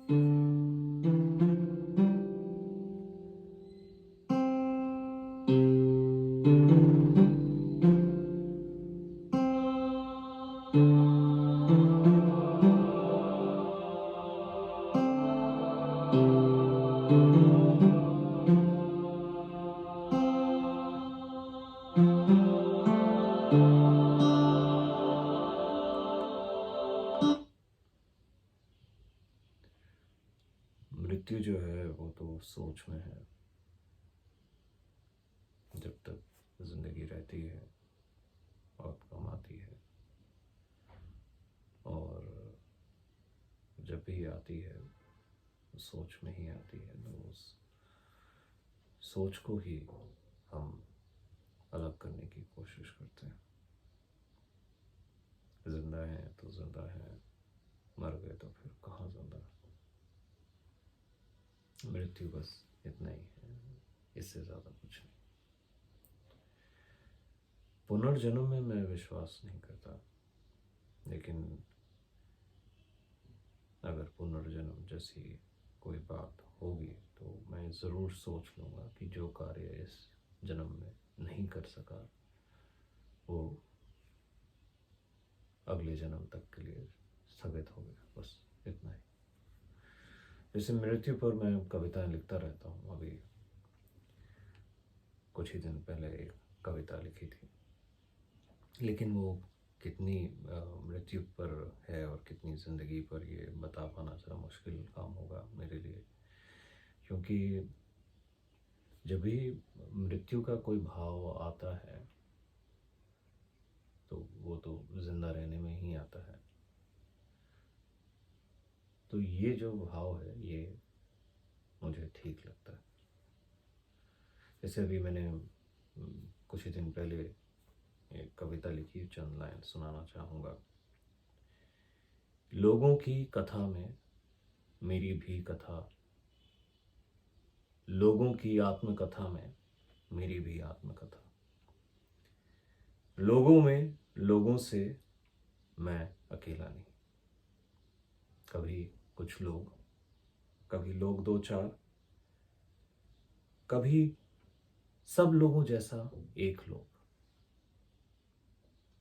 मृत्यु जो है वो तो सोच में है। जब तक जिंदगी रहती है बहुत कम आती है, और जब भी आती है सोच में ही आती है। तो उस सोच को ही हम अलग करने की कोशिश करते हैं। जिंदा हैं तो जिंदा हैं, मर गए तो फिर कहाँ जिंदा। मृत्यु बस इतना ही है, इससे ज़्यादा कुछ नहीं। पुनर्जन्म में मैं विश्वास नहीं करता, लेकिन अगर पुनर्जन्म जैसी कोई बात होगी तो मैं ज़रूर सोच लूँगा कि जो कार्य इस जन्म में नहीं कर सका वो अगले जन्म तक के लिए स्थगित हो गया, बस इतना ही। जैसे मृत्यु पर मैं कविताएं लिखता रहता हूँ। अभी कुछ ही दिन पहले एक कविता लिखी थी, लेकिन वो कितनी मृत्यु पर है और कितनी ज़िंदगी पर, ये बता पाना ज़रा मुश्किल काम होगा मेरे लिए। क्योंकि जब भी मृत्यु का कोई भाव आता है तो वो तो जिंदा रहने में ही आता है। तो ये जो भाव है ये मुझे ठीक लगता है। जैसे अभी मैंने कुछ ही दिन पहले एक कविता लिखी, चंद लाइन सुनाना चाहूँगा। लोगों की कथा में मेरी भी कथा, लोगों की आत्मकथा में मेरी भी आत्मकथा। लोगों में लोगों से मैं अकेला नहीं। कभी कुछ लोग, कभी लोग दो चार, कभी सब लोगों जैसा एक लोग।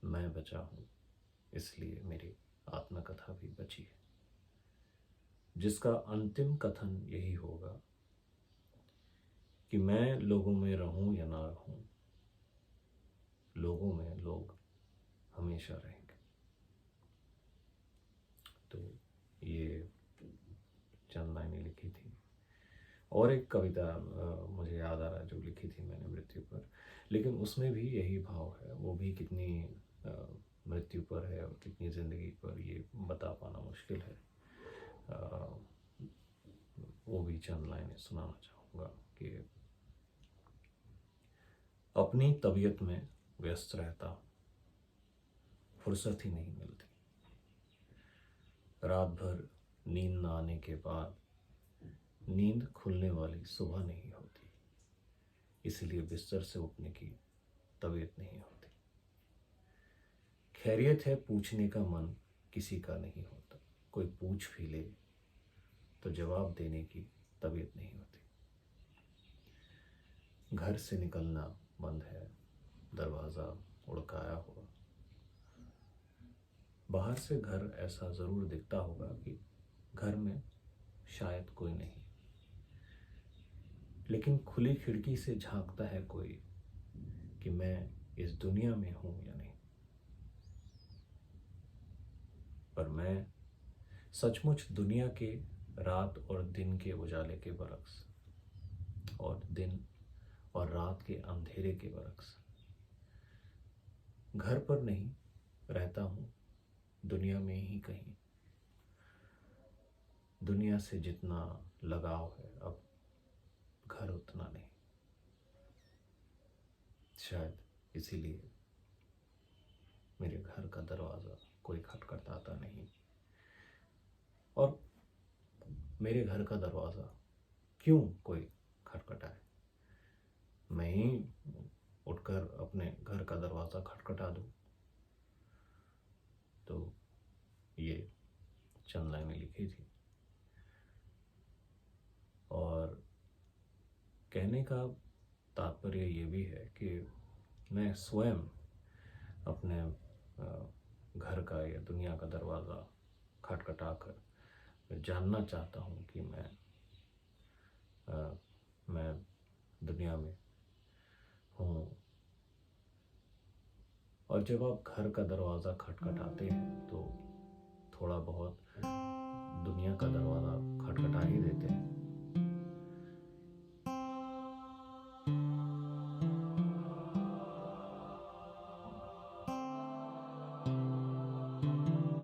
मैं बचा हूं इसलिए मेरी आत्मकथा भी बची है, जिसका अंतिम कथन यही होगा कि मैं लोगों में रहूं या ना रहूं, लोगों में लोग हमेशा रहेंगे। तो ये चंद लाइनें लिखी थी। और एक कविता मुझे याद आ रहा है जो लिखी थी मैंने मृत्यु पर, लेकिन उसमें भी यही भाव है। वो भी कितनी मृत्यु पर है और कितनी ज़िंदगी पर, ये बता पाना मुश्किल है। वो भी चंद लाइनें सुनाना चाहूँगा कि अपनी तबीयत में व्यस्त रहता, फुर्सत ही नहीं मिलती। रात भर नींद न आने के बाद नींद खुलने वाली सुबह नहीं होती, इसलिए बिस्तर से उठने की तबीयत नहीं होती। खैरियत है पूछने का मन किसी का नहीं होता, कोई पूछ भी ले तो जवाब देने की तबीयत नहीं होती। घर से निकलना बंद है, दरवाज़ा उड़काया हुआ। बाहर से घर ऐसा ज़रूर दिखता होगा कि घर में शायद कोई नहीं, लेकिन खुली खिड़की से झांकता है कोई कि मैं इस दुनिया में हूं या नहीं। पर मैं सचमुच दुनिया के रात और दिन के उजाले के बरक्स, और दिन और रात के अंधेरे के बरक्स घर पर नहीं रहता हूं, दुनिया में ही कहीं। दुनिया से जितना लगाव है अब घर उतना नहीं। शायद इसीलिए मेरे घर का दरवाज़ा कोई खटखटाता नहीं, और मेरे घर का दरवाज़ा क्यों कोई खटखटाए, मैं ही उठकर अपने घर का दरवाज़ा खटखटा दूं। तो ये चंद लाइनें लिखी थी। कहने का तात्पर्य ये भी है कि मैं स्वयं अपने घर का या दुनिया का दरवाज़ा खटखटाकर मैं जानना चाहता हूँ कि मैं दुनिया में हूँ। और जब आप घर का दरवाज़ा खटखटाते हैं तो थोड़ा बहुत दुनिया का दरवाज़ा